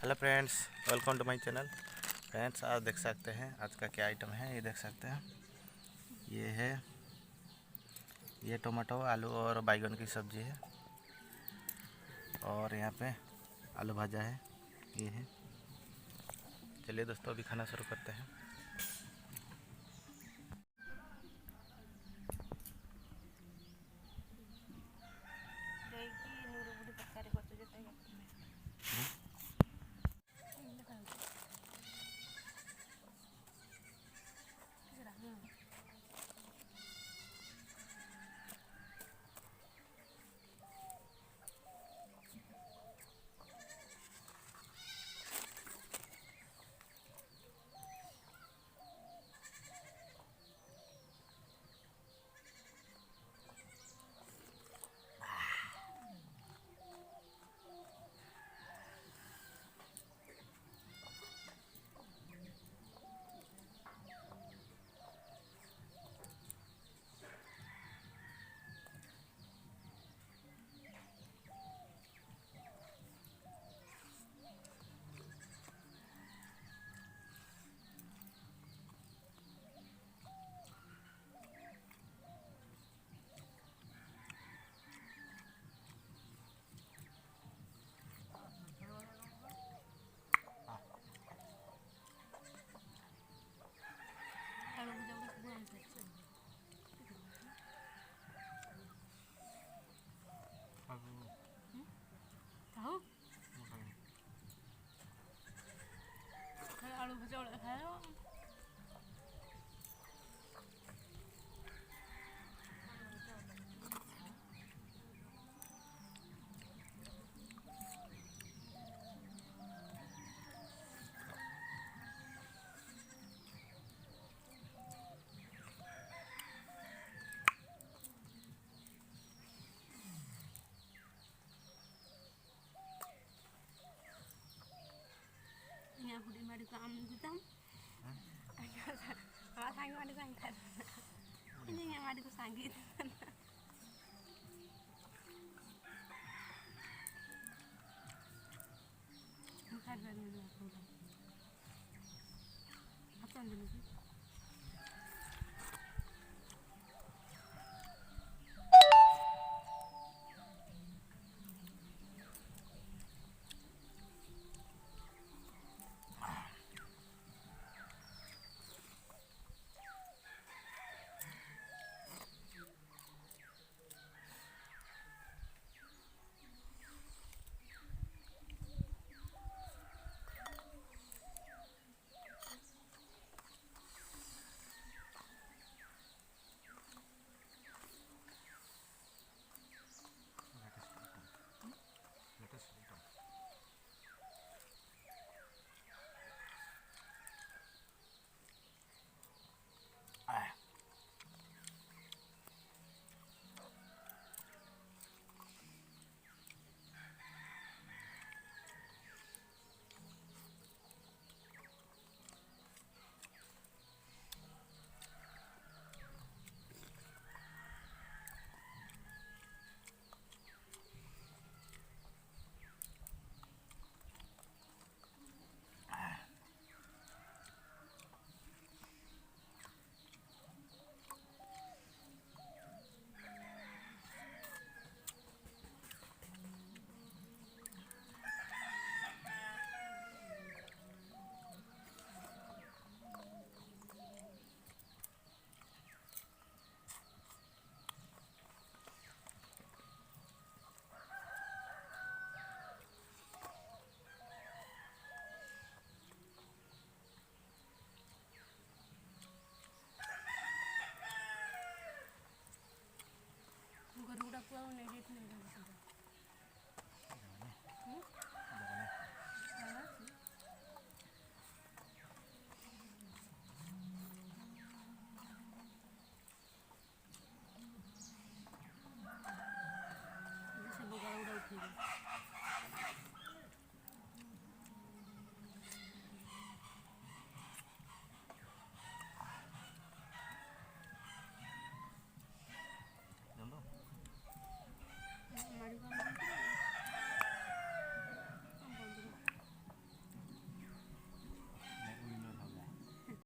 Hello friends, welcome to my channel. Friends, आज देख सकते हैं आज का क्या आइटम है। ये देख सकते हैं, ये है ये टमाटो, आलू और बैंगन की सब्ज़ी है। और यहाँ पे आलू भाजा है। ये है। चलिए दोस्तों, अभी खाना शुरू करते हैं। आलू भजा खायो यहाँ बुढ़ी मारी को आम देता हूँ। सांगी मारी को सांगी